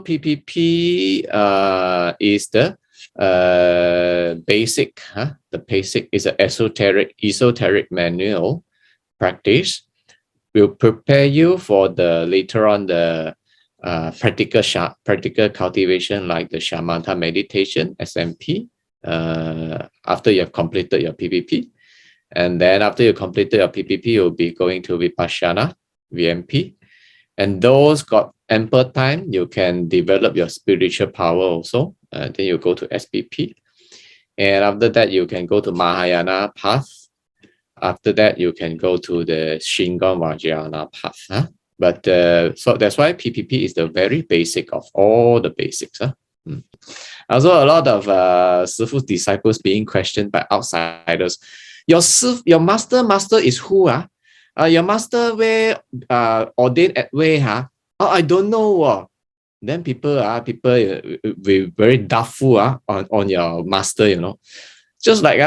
PPP is the basic. The basic is an esoteric manual practice. Will prepare you for the later on the practical cultivation, like the shamatha meditation, SMP, after you have completed your PPP. And then after you completed your PPP, you'll be going to Vipassana, VMP. And those got ample time, you can develop your spiritual power also. Then you go to SPP. And after that, you can go to Mahayana path. After that, you can go to the Shingon Vajrayana path. But so that's why PPP is the very basic of all the basics. Also, a lot of Sifu's disciples being questioned by outsiders. Your master is who? Your master where ordained at where? Oh, I don't know. Then people be very doubtful on your master, you know. Just like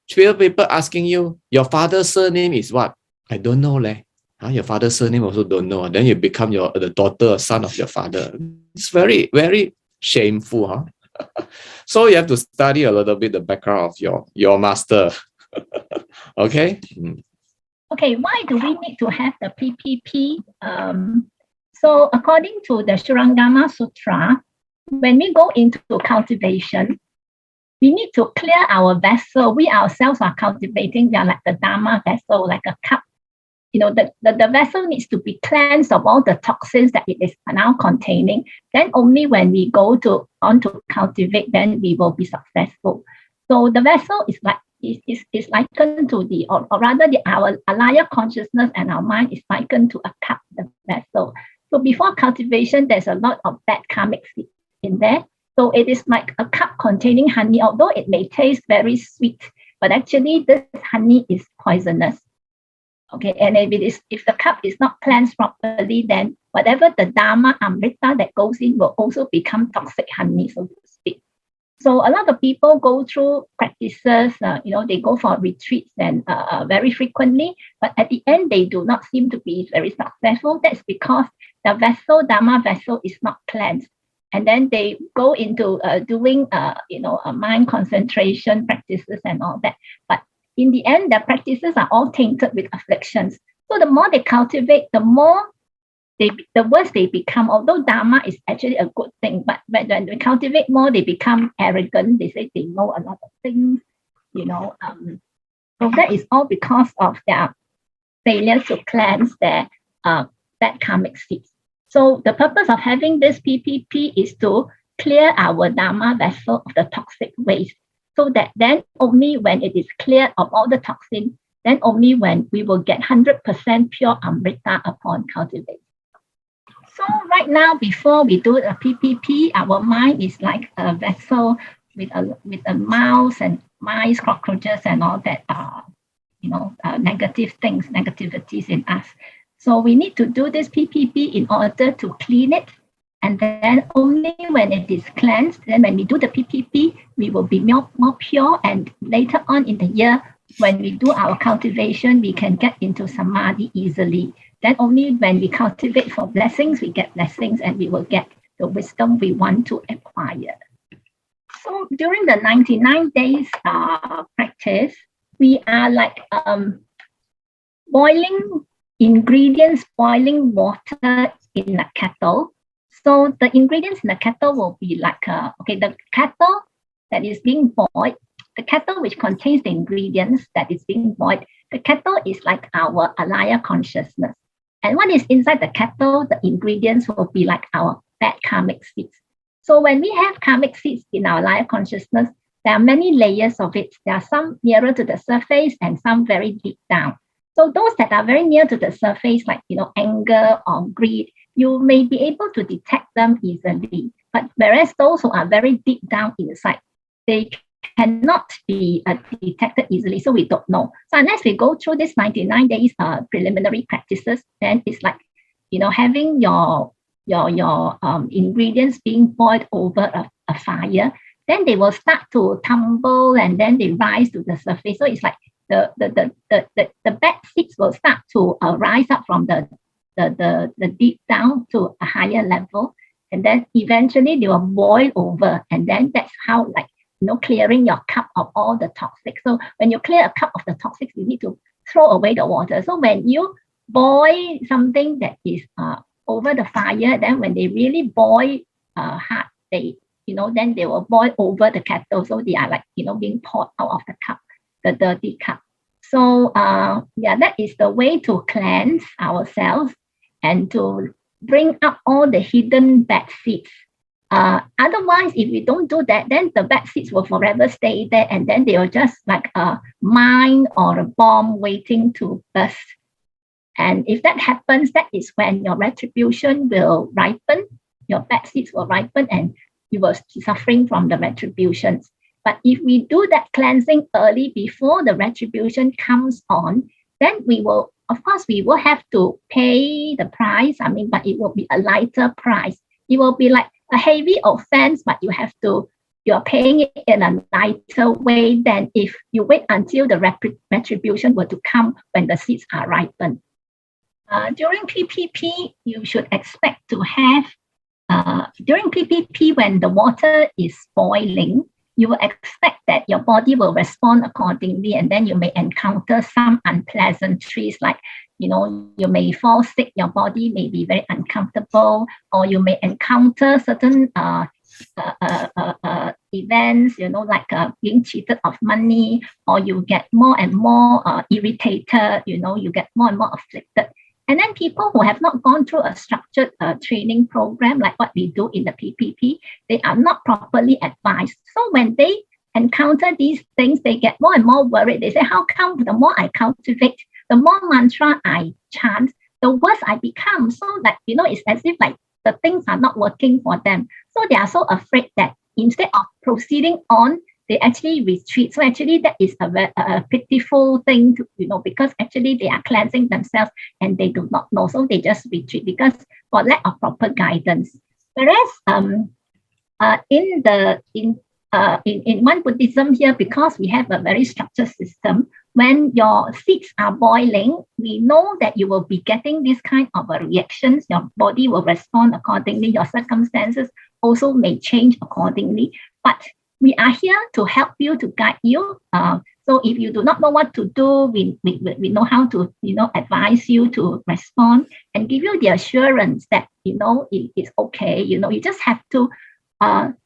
people asking you, your father's surname is what? I don't know, leh. Your father's surname also don't know. Then you become the daughter or son of your father. It's very, very shameful, So you have to study a little bit the background of your master. Okay. Okay, why do we need to have the PPP? So according to the Shurangama Sutra, when we go into cultivation, we need to clear our vessel. We ourselves are cultivating. We are like the Dharma vessel, like a cup. You know, the vessel needs to be cleansed of all the toxins that it is now containing. Then only when we go on to cultivate, then we will be successful. So the vessel is like is likened to our alaya consciousness and our mind is likened to a cup, the vessel. So before cultivation, there's a lot of bad karmic seeds in there. So it is like a cup containing honey, although it may taste very sweet, but actually this honey is poisonous. Okay, and if the cup is not cleansed properly, then whatever the Dharma Amrita that goes in will also become toxic honey, so to speak. So a lot of people go through practices, they go for retreats and very frequently, but at the end, they do not seem to be very successful. That's because the Dharma vessel is not cleansed. And then they go into doing, mind concentration practices and all that. But in the end, the practices are all tainted with afflictions. So the more they cultivate, the worse they become. Although Dharma is actually a good thing, but when they cultivate more, they become arrogant. They say they know a lot of things, So that is all because of their failure to cleanse their bad karmic seeds. So the purpose of having this PPP is to clear our Dharma vessel of the toxic waste, so that then only when it is cleared of all the toxin, then only when we will get 100% pure Amrita upon cultivation. So right now, before we do a PPP, our mind is like a vessel with a mouse and mice, cockroaches, and all that, negative things, negativities in us. So we need to do this PPP in order to clean it. And then only when it is cleansed, then when we do the PPP, we will be more pure. And later on in the year, when we do our cultivation, we can get into Samadhi easily. Then only when we cultivate for blessings, we get blessings and we will get the wisdom we want to acquire. So during the 99 days practice, we are like boiling water in a kettle. So the ingredients in the kettle will be like, the kettle that is being boiled, the kettle which contains the ingredients that is being boiled, the kettle is like our alaya consciousness. And what is inside the kettle, the ingredients will be like our bad karmic seeds. So when we have karmic seeds in our alaya consciousness, there are many layers of it. There are some nearer to the surface and some very deep down. So those that are very near to the surface, like, anger or greed, you may be able to detect them easily. But whereas those who are very deep down inside, they cannot be detected easily. So we don't know. So unless we go through this 99 days preliminary practices, then it's like, having your ingredients being boiled over a fire, then they will start to tumble and then they rise to the surface. So it's like the bad seeds will start to rise up from the deep down to a higher level. and then eventually they will boil over, and then that's how, like, clearing your cup of all the toxic. So when you clear a cup of the toxic, you need to throw away the water. So when you boil something that is over the fire, then when they really boil hard, they then they will boil over the kettle. So they are like being poured out of the cup, the dirty cup. So that is the way to cleanse ourselves and to bring up all the hidden bad seeds. Otherwise, if we don't do that, then the bad seeds will forever stay there, and then they will just like a mine or a bomb waiting to burst. And if that happens, that is when your retribution will ripen, your bad seeds will ripen, and you will be suffering from the retributions. But if we do that cleansing early before the retribution comes on, then we will have to pay the price. But it will be a lighter price. It will be like a heavy offense, but you are paying it in a lighter way than if you wait until the retribution were to come when the seeds are ripened. During PPP, you should expect to have, during PPP, when the water is boiling, you will expect that your body will respond accordingly, and then you may encounter some unpleasantries, like, you may fall sick, your body may be very uncomfortable, or you may encounter certain events, like being cheated of money, or you get more and more irritated, you get more and more afflicted. And then people who have not gone through a structured training program like what we do in the PPP, they are not properly advised. So when they encounter these things, they get more and more worried. They say, how come the more I cultivate, the more mantra I chant, the worse I become? So that, it's as if like the things are not working for them. So they are so afraid that instead of proceeding on, they actually retreat. So actually that is a pitiful thing, because actually they are cleansing themselves and they do not know. So they just retreat because for lack of proper guidance. Whereas in one Buddhism here, because we have a very structured system, when your seeds are boiling, we know that you will be getting this kind of reactions. Your body will respond accordingly. Your circumstances also may change accordingly. But we are here to help you, to guide you. So if you do not know what to do, we know how to, advise you to respond and give you the assurance that, it's okay. You just have to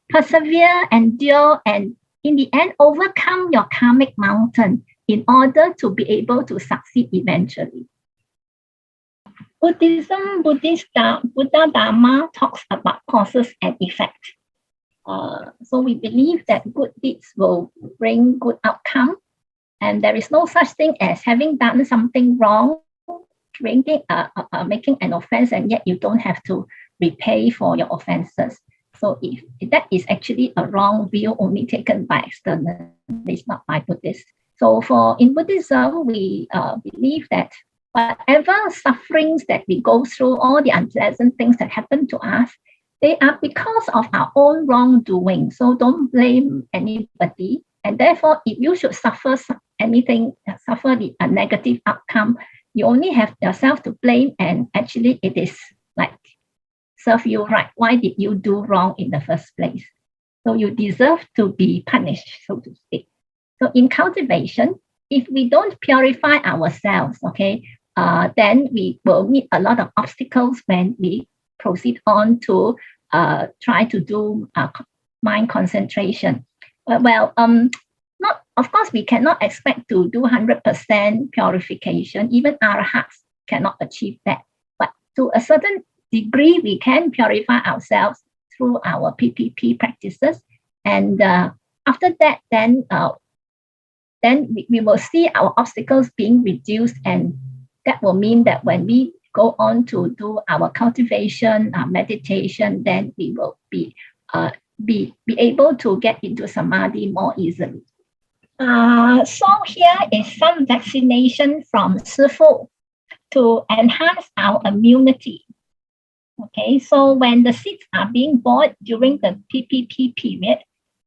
persevere, endure, and in the end, overcome your karmic mountain in order to be able to succeed eventually. Buddha Dharma talks about causes and effects. So we believe that good deeds will bring good outcome, and there is no such thing as having done something wrong, making an offense, and yet you don't have to repay for your offenses. So if that is actually a wrong view only taken by externalists, not by Buddhists. So in Buddhism, we believe that whatever sufferings that we go through, all the unpleasant things that happen to us, they are because of our own wrongdoing. So don't blame anybody. And therefore, if you should suffer anything, suffer a negative outcome, you only have yourself to blame. And actually, it is like, serve you right. Why did you do wrong in the first place? So you deserve to be punished, so to speak. So in cultivation, if we don't purify ourselves, then we will meet a lot of obstacles when we proceed on to try to do mind concentration. Of course, we cannot expect to do 100% purification. Even arahats cannot achieve that. But to a certain degree, we can purify ourselves through our PPP practices. And after that, then we will see our obstacles being reduced, and that will mean that when we go on to do our cultivation, meditation, then we will be able to get into samadhi more easily. So here is some vaccination from 𝗧𝗹𝗶𝗍 to enhance our immunity. Okay, so when the seeds are being boiled during the PPP period,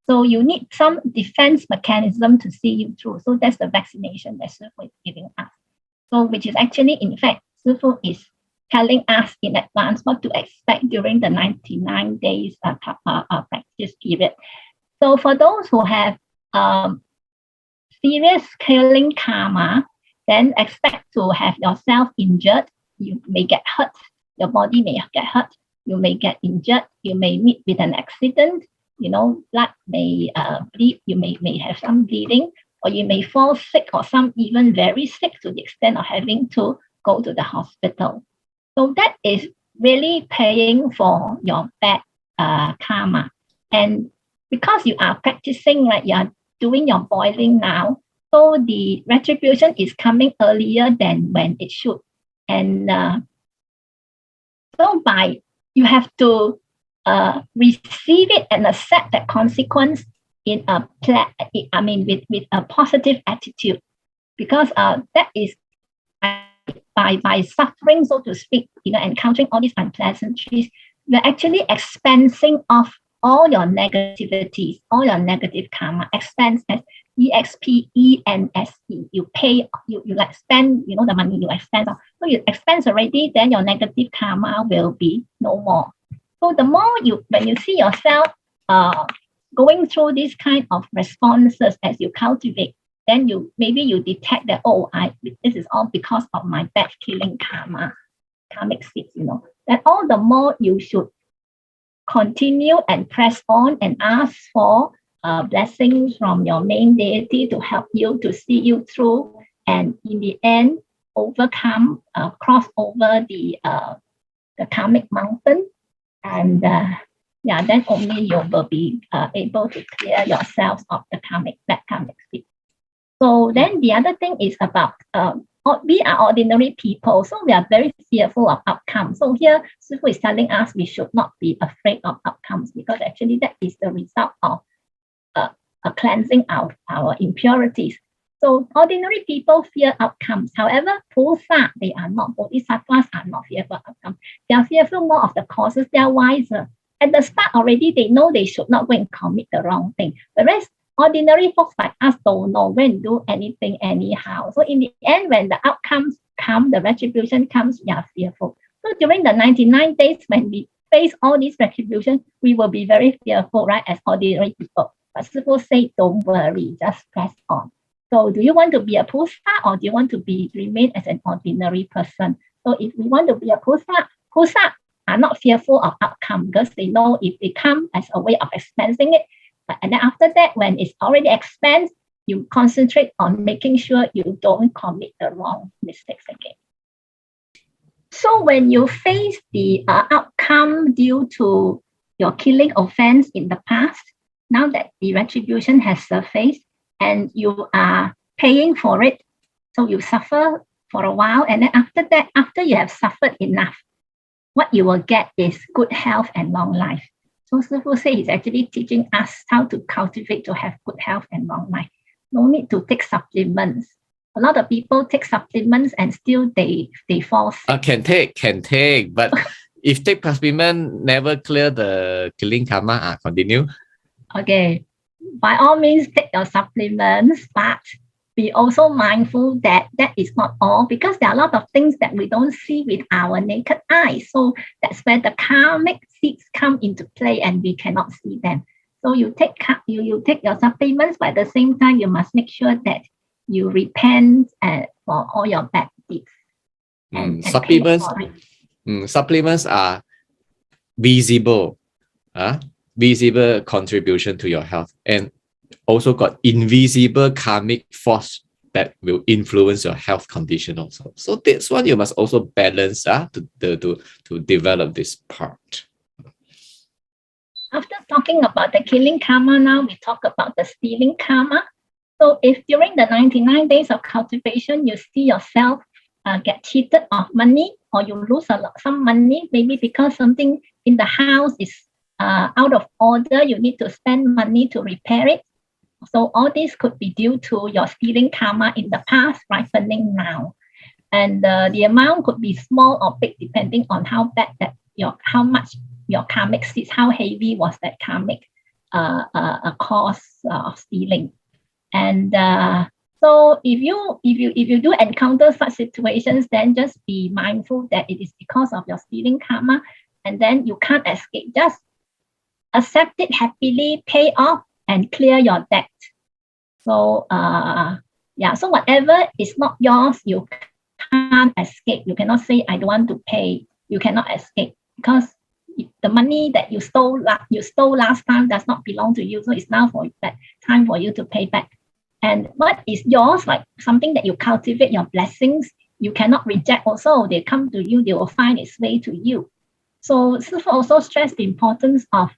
so you need some defense mechanism to see you through. So that's the vaccination that 𝗧𝗹𝗶 is giving us. So which is actually, in fact, 𝗧𝗹𝗶 is telling us in advance what to expect during the 99 days practice period. So for those who have serious killing karma, then expect to have yourself injured. You may get hurt. Your body may get hurt. You may get injured. You may meet with an accident. Blood may bleed. You may have some bleeding, or you may fall sick, or some even very sick to the extent of having to go to the hospital. So that is really paying for your bad karma. And because you are practicing, right, you are doing your boiling now, so the retribution is coming earlier than when it should. And so you have to receive it and accept that consequence with a positive attitude, because that is by suffering, so to speak, encountering all these unpleasantries, you're actually expensing off all your negativities, all your negative karma. Expense as EXPENSE. You pay, you like spend, the money you expense. So you expense already, then your negative karma will be no more. So the more when you see yourself going through these kind of responses as you cultivate, then maybe you detect that, this is all because of my bad killing karmic seeds, Then all the more you should continue and press on and ask for blessings from your main deity to help you, to see you through, and in the end overcome, cross over the karmic mountain, and then only you will be able to clear yourselves of the bad karmic seeds. So then the other thing is about we are ordinary people, so we are very fearful of outcomes. So here, Sifu is telling us we should not be afraid of outcomes, because actually that is the result of a cleansing out our impurities. So ordinary people fear outcomes. However, Pusa, they are not. Bodhisattvas are not fearful of outcomes. They are fearful more of the causes. They are wiser. At the start already, they know they should not go and commit the wrong thing. Whereas ordinary folks like us don't know when to do anything anyhow. So in the end, when the outcomes come, the retribution comes, we are fearful. So during the 99 days, when we face all these retribution, we will be very fearful, right, as ordinary people. But Sifu say, don't worry, just press on. So do you want to be a Pusa, or do you want to remain as an ordinary person? So if we want to be a Pusa are not fearful of outcome, because they know if they come as a way of expensing it. And then after that, when it's already expensed, you concentrate on making sure you don't commit the wrong mistakes again. So when you face the outcome due to your killing offense in the past, now that the retribution has surfaced and you are paying for it, so you suffer for a while, and then after that, after you have suffered enough, what you will get is good health and long life. So Sifu say he's actually teaching us how to cultivate to have good health and long life. No need to take supplements. A lot of people take supplements and still they fall sick. Can take, but if take supplement never clear the killing karma, continue. Okay, by all means take your supplements, but be also mindful that that is not all, because there are a lot of things that we don't see with our naked eye. So that's where the karmic seeds come into play and we cannot see them. So you take your supplements, but at the same time, you must make sure that you repent for all your bad deeds. Supplements are visible, visible contribution to your health, and also got invisible karmic force that will influence your health condition also. So this one you must also balance to develop this part. After talking about the killing karma, now we talk about the stealing karma. So if during the 99 days of cultivation, you see yourself get cheated of money, or you lose some money, maybe because something in the house is out of order, you need to spend money to repair it. So all this could be due to your stealing karma in the past ripening now. And the amount could be small or big depending on how bad how much your karmic seeds, how heavy was that karmic cause of stealing. And so So if you do encounter such situations, then just be mindful that it is because of your stealing karma, and then you can't escape. Just accept it happily, pay off, and clear your debt. So so whatever is not yours, you can't escape. You cannot say, I don't want to pay. You cannot escape, because the money that you stole last time does not belong to you. So it's now time for you to pay back. And what is yours, like something that you cultivate, your blessings, you cannot reject also. They come to you, they will find its way to you. So Sifu also stressed the importance of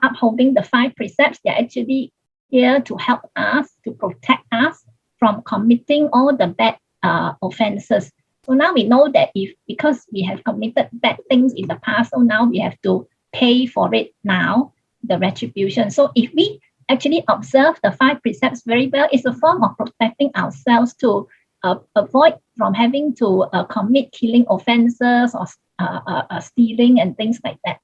upholding the 5 precepts. They're actually here to help us, to protect us from committing all the bad offenses. So now we know that because we have committed bad things in the past, so now we have to pay for it now, the retribution. So if we actually observe the 5 precepts very well, it's a form of protecting ourselves to avoid from having to commit killing offenses or stealing and things like that.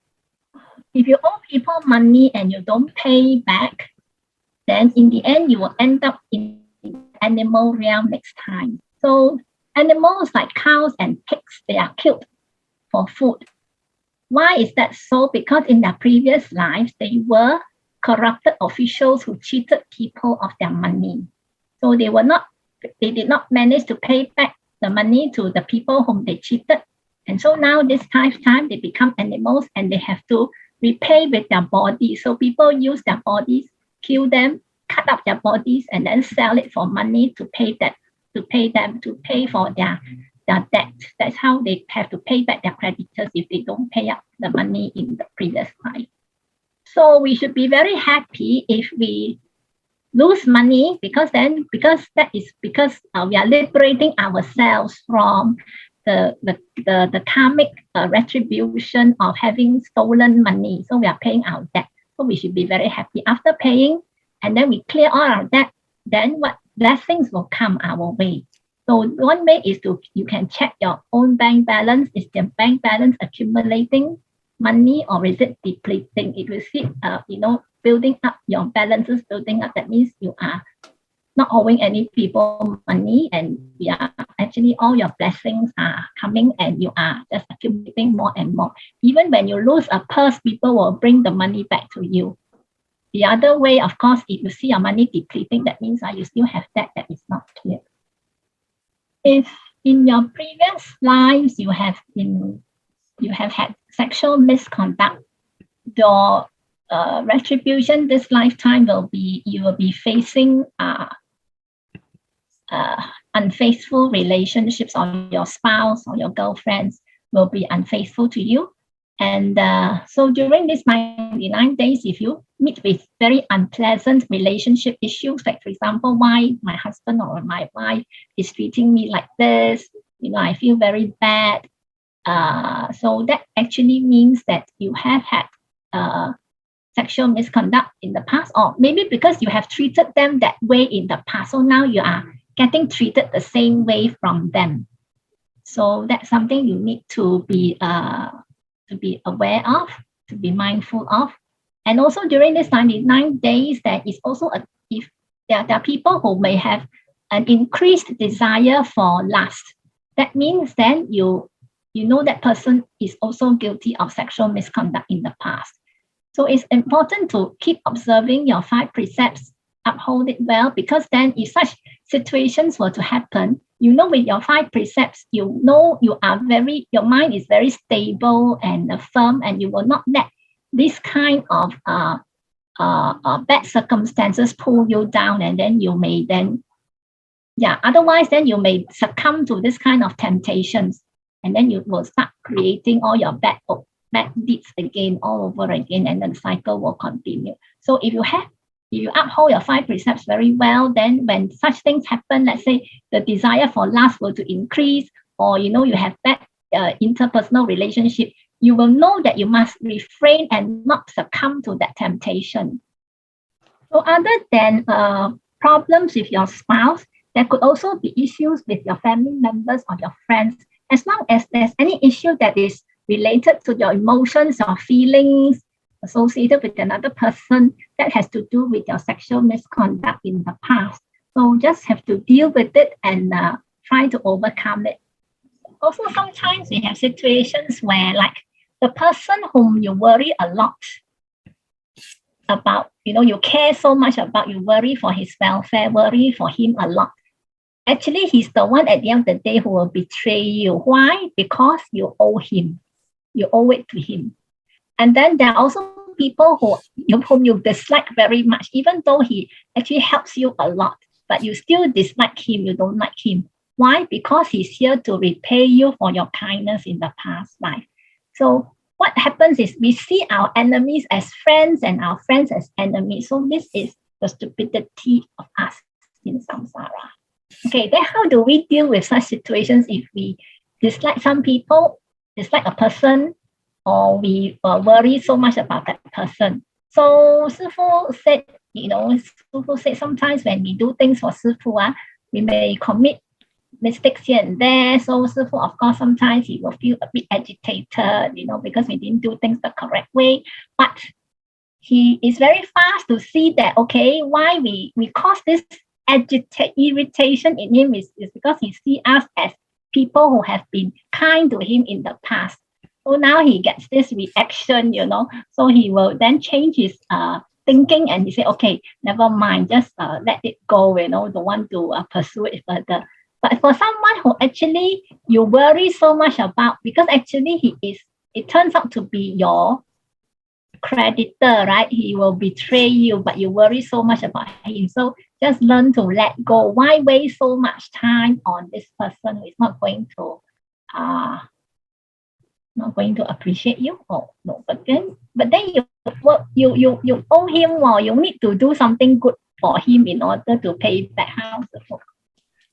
If you owe people money and you don't pay back, then in the end, you will end up in animal realm next time. So animals like cows and pigs, they are killed for food. Why is that so? Because in their previous lives, they were corrupted officials who cheated people of their money. So they did not manage to pay back the money to the people whom they cheated. And so now this time they become animals and they have to repay with their bodies. So people use their bodies, kill them, cut up their bodies, and then sell it for money to pay for their debt. That's how they have to pay back their creditors if they don't pay up the money in the previous life. So we should be very happy if we lose money, because we are liberating ourselves from the karmic retribution of having stolen money. So we are paying our debt. So we should be very happy. After paying, and then we clear all our debt, then what blessings will come our way. So one way is you can check your own bank balance. Is the bank balance accumulating money or is it depleting? If you see, building up your balances, that means you are not owing any people money, and actually all your blessings are coming and you are just accumulating more and more. Even when you lose a purse, people will bring the money back to you. The other way, of course, if you see your money depleting, that means you still have debt that is not clear. If in your previous lives you have had sexual misconduct, your retribution this lifetime you will be facing unfaithful relationships, or your spouse or your girlfriends will be unfaithful to you. And so during these 99 days, if you meet with very unpleasant relationship issues, like for example, why my husband or my wife is treating me like this, I feel very bad. So that actually means that you have had sexual misconduct in the past, or maybe because you have treated them that way in the past. So now you are getting treated the same way from them. So that's something you need to be aware of, to be mindful of. And also during this 99 days, there is also if there are people who may have an increased desire for lust. That means then you know that person is also guilty of sexual misconduct in the past. So it's important to keep observing your 5 precepts, uphold it well, because then if such situations were to happen, with your 5 precepts, your mind is very stable and firm, and you will not let this kind of bad circumstances pull you down, and then you may otherwise then you may succumb to this kind of temptations, and then you will start creating all your bad deeds again, all over again, and then the cycle will continue. So if you uphold your 5 precepts very well, then when such things happen, let's say the desire for lust were to increase, or you have bad interpersonal relationship, you will know that you must refrain and not succumb to that temptation. So other than problems with your spouse, there could also be issues with your family members or your friends. As long as there's any issue that is related to your emotions or feelings associated with another person that has to do with your sexual misconduct in the past. So just have to deal with it and try to overcome it. Also, sometimes we have situations where like the person whom you worry a lot about, you care so much about, you worry for his welfare, worry for him a lot. Actually, he's the one at the end of the day who will betray you. Why? Because you owe him. You owe it to him. And then there are also people whom you dislike very much, even though he actually helps you a lot, but you still dislike him, you don't like him. Why? Because he's here to repay you for your kindness in the past life. So what happens is we see our enemies as friends and our friends as enemies. So this is the stupidity of us in samsara. Okay, then how do we deal with such situations if we dislike some people, dislike a person, or we worry so much about that person? So Sifu said, sometimes when we do things for Sifu, we may commit mistakes here and there. So Sifu, of course, sometimes he will feel a bit agitated, because we didn't do things the correct way. But he is very fast to see that, okay, why we cause this irritation in him is because he sees us as people who have been kind to him in the past. So now he gets this reaction, so he will then change his thinking and he say, okay, never mind, just let it go, don't want to pursue it further. But for someone who actually you worry so much about, because actually it turns out to be your creditor, right? He will betray you, but you worry so much about him. So just learn to let go. Why waste so much time on this person who is not going to appreciate you? Oh no, but then you owe him, or you need to do something good for him in order to pay back. How's the book?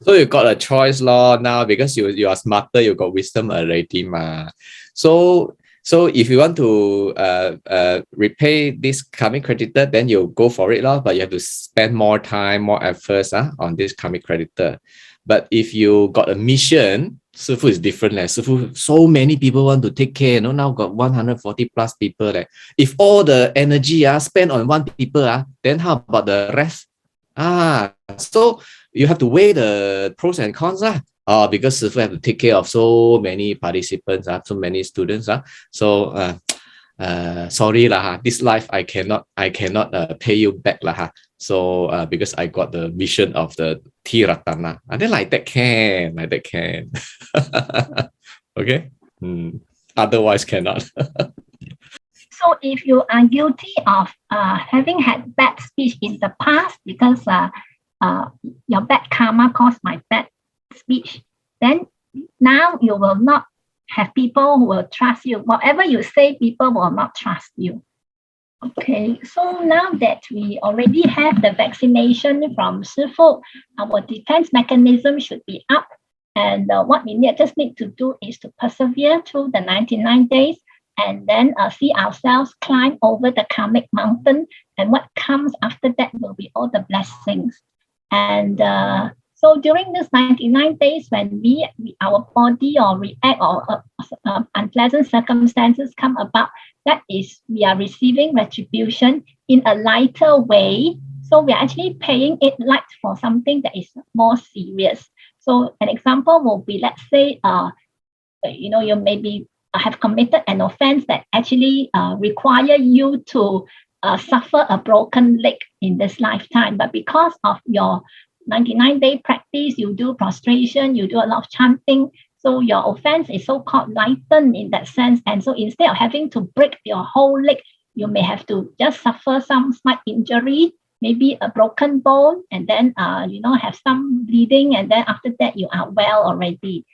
So you got a choice law now, because you are smarter, you got wisdom already, ma. So if you want to repay this karmic creditor, then you go for it, but you have to spend more time, more efforts on this karmic creditor. But if you got a mission, Sifu is different. Sifu, so many people want to take care. Now got 140 plus people. If all the energy spent on one people, then how about the rest? So you have to weigh the pros and cons. Because Sifu have to take care of so many participants, so many students. So sorry this life I cannot pay you back So because I got the mission of the Tiratana, and then like that can. Okay. Otherwise cannot. So if you are guilty of having had bad speech in the past, because your bad karma caused my bad speech, then now you will not have people who will trust you. Whatever you say, people will not trust you. Okay, so now that we already have the vaccination from Sifu, our defense mechanism should be up. And what we just need to do is to persevere through the 99 days and then see ourselves climb over the karmic mountain. And what comes after that will be all the blessings. And so during this 99 days, when our body or react or unpleasant circumstances come about, that is, we are receiving retribution in a lighter way. So we are actually paying it light for something that is more serious. So an example will be, let's say, you maybe have committed an offense that actually require you to suffer a broken leg in this lifetime. But because of your 99-day practice, you do prostration, you do a lot of chanting, so your offense is so-called lightened in that sense. And so instead of having to break your whole leg, you may have to just suffer some slight injury, maybe a broken bone, and then have some bleeding, and then after that you are well already.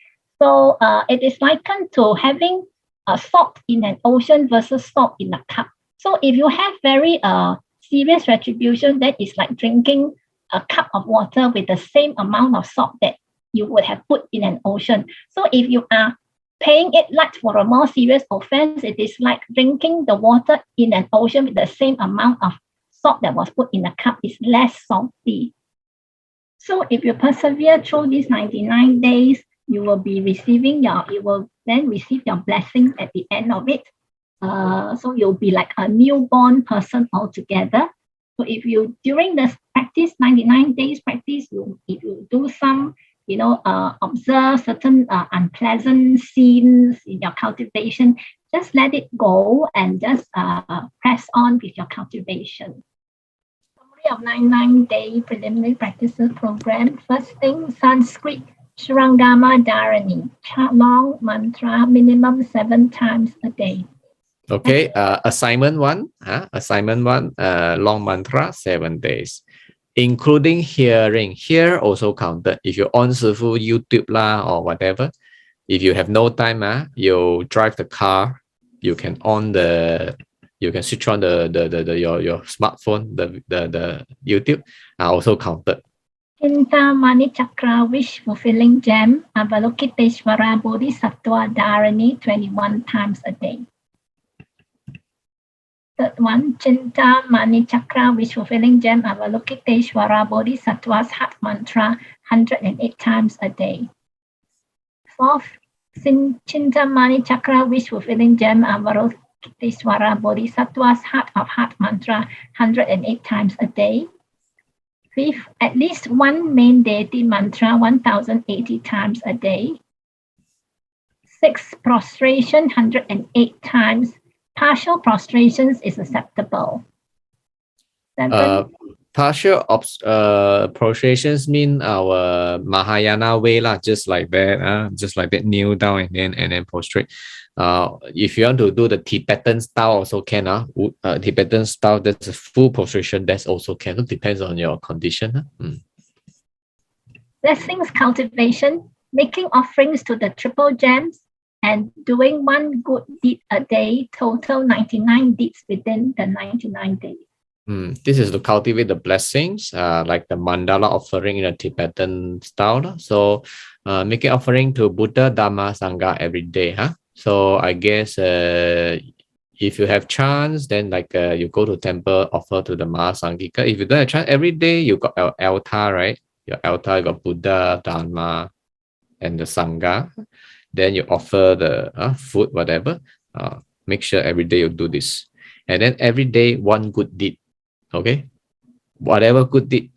So it is likened to having salt in an ocean versus salt in a cup. So if you have very serious retribution, that is like drinking a cup of water with the same amount of salt that you would have put in an ocean. So if you are paying it light for a more serious offense, it is like drinking the water in an ocean with the same amount of salt that was put in a cup. Is less salty. So if you persevere through these 99 days, you will then receive your blessings at the end of it. So you'll be like a newborn person altogether. So if you, during this practice 99 days practice, if you do some, observe certain unpleasant scenes in your cultivation, just let it go and just press on with your cultivation. Summary of 99-day preliminary practices program. First thing, Sanskrit, Shurangama Dharani, chant long mantra, minimum 7 times a day. Okay, assignment one, long mantra, 7 days. Including hearing. Hear also counted. If you on Sifu YouTube lah or whatever, if you have no time, you drive the car, you can switch on your smartphone, the YouTube, also counted. 𝗕𝗵𝗵𝗿𝗺 chakra wish fulfilling gem, 𝗕𝗵𝗚𝗂𝗵𝗿𝗺 bodhisattva dharani 21 times a day. Third one, 𝗕𝗵𝗵𝗿𝗺 chakra wish fulfilling gem, 𝗕𝗵𝗚𝗂𝗵𝗺 bodhisattva's heart mantra 108 times a day. Fourth, 𝗕𝗵𝗵𝗿𝗺 chakra wish fulfilling gem, 𝗕𝗵𝗚𝗂𝗵𝗺 bodhisattva's heart of heart mantra 108 times a day. Fifth, at least one main deity mantra 1080 times a day. Sixth, prostration 108 times. Partial prostrations is acceptable. Partial prostrations mean our Mahayana way lah, just like that, kneel down and then prostrate. If you want to do the Tibetan style, also can. Tibetan style, that's a full prostration, that's also can. It depends on your condition. Blessings cultivation, making offerings to the triple gems, and doing one good deed a day, total 99 deeds within the 99 days. This is to cultivate the blessings, like the mandala offering in a Tibetan style. So making offering to Buddha, Dharma, Sangha every day. So I guess if you have chance, then you go to temple, offer to the Mahasangika. If you don't have chance, every day you got your altar, right? Your altar, you got Buddha, Dharma, and the Sangha. Then you offer the food, whatever. Make sure every day you do this. And then every day, one good deed. Okay? Whatever good deed,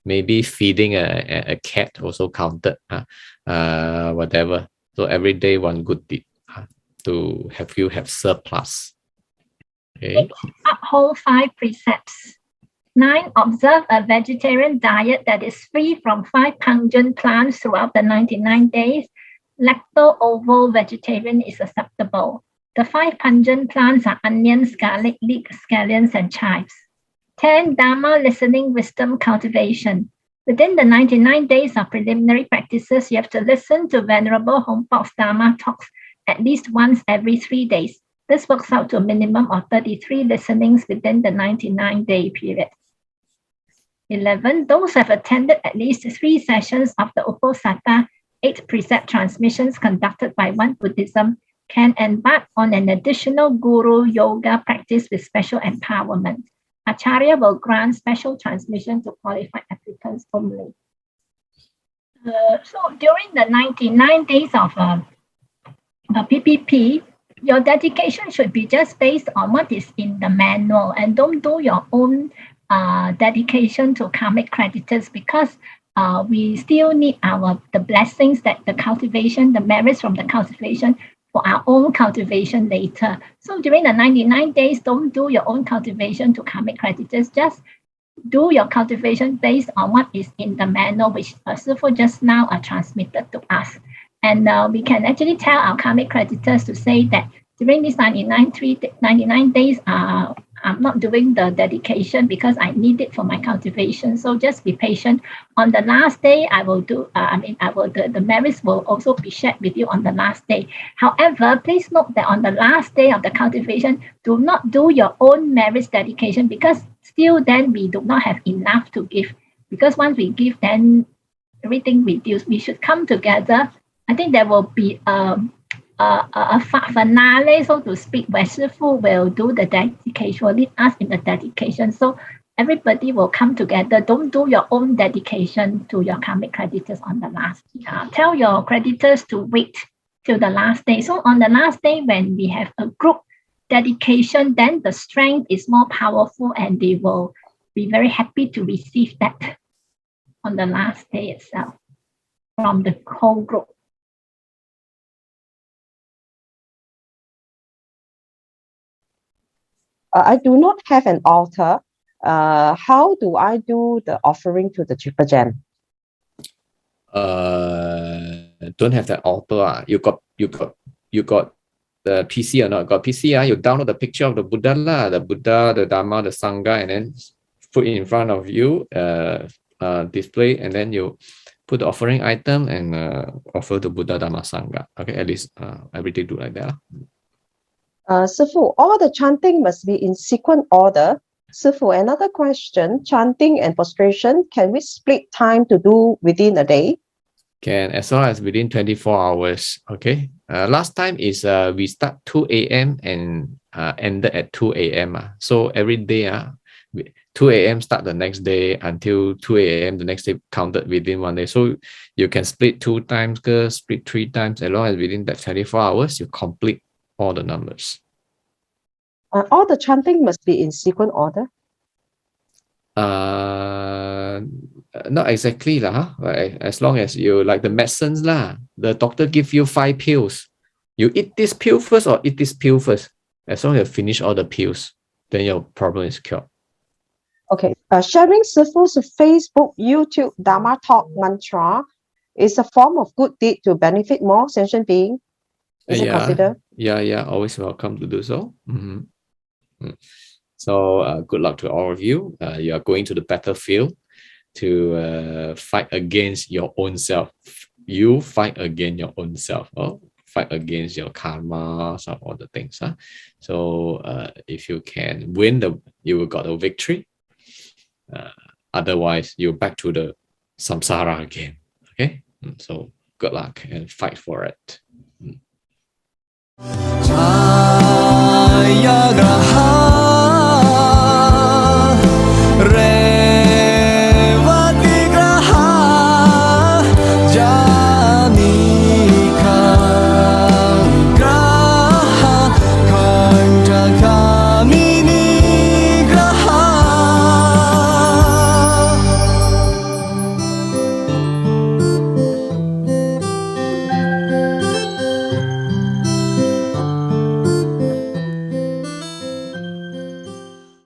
maybe feeding a cat also counted. Whatever. So every day, one good deed to have you have surplus. Okay? Uphold 5 precepts. 9, observe a vegetarian diet that is free from 5 pungent plants throughout the 99 days. Lacto-ovo vegetarian is acceptable. The 5 pungent plants are onions, garlic, leek, scallions, and chives. 10, Dharma listening wisdom cultivation. Within the 99 days of preliminary practices, you have to listen to Venerable Hompok's Dharma talks at least once every 3 days. This works out to a minimum of 33 listenings within the 99-day period. 11, those who have attended at least 3 sessions of the Uposatha 8 precept transmissions conducted by One Buddhism can embark on an additional guru yoga practice with special empowerment. Acharya will grant special transmission to qualified applicants only. So during the 99 days of PPP, your dedication should be just based on what is in the manual, and don't do your own dedication to karmic creditors, because we still need the blessings that the cultivation, the merits from the cultivation for our own cultivation later. So during the 99 days, don't do your own cultivation to karmic creditors. Just do your cultivation based on what is in the manual, which Sifu just now transmitted to us. And we can actually tell our karmic creditors to say that during these 99 days, I'm not doing the dedication because I need it for my cultivation. So just be patient. On the last day, I will do, the merits will also be shared with you on the last day. However, please note that on the last day of the cultivation, do not do your own merits dedication, because still then we do not have enough to give. Because once we give, then everything reduced. We should come together. I think there will be a finale, so to speak, where Sifu will do the dedication, will lead us in the dedication. So everybody will come together. Don't do your own dedication to your karmic creditors on the last day. Tell your creditors to wait till the last day. So on the last day, when we have a group dedication, then the strength is more powerful and they will be very happy to receive that on the last day itself from the whole group. I do not have an altar. How do I do the offering to the Triple Gem? Don't have that altar. You got the PC or not? Got PC? You download the picture of the Buddha, the Dharma, the Sangha, and then put it in front of you, display, and then you put the offering item and offer the Buddha, Dharma, Sangha. Okay, at least every day do like that. Sifu, all the chanting must be in sequence order. Sifu, another question, chanting and prostration, can we split time to do within a day? Can, as long as within 24 hours. Okay. Last time is we start 2 a.m. and ended at 2 a.m. So every day, 2 a.m. start the next day until 2 a.m. the next day counted within one day. So you can split 2 times, split 3 times, as long as within that 24 hours, you complete all the numbers. All the chanting must be in sequence order? Not exactly lah. As long as you like the medicines lah, the doctor give you 5 pills. You eat this pill first or eat this pill first. As long as you finish all the pills, then your problem is cured. Okay. Sharing Sifu's Facebook, YouTube, Dharma Talk mantra is a form of good deed to benefit more sentient beings. Is it considered? Yeah. Always welcome to do so. So good luck to all of you. You are going to the battlefield to fight against your own self. You fight against your own self. Fight against your karma, some all the things. So if you can win, you will got a victory. Otherwise, you're back to the samsara again. Okay. So good luck and fight for it.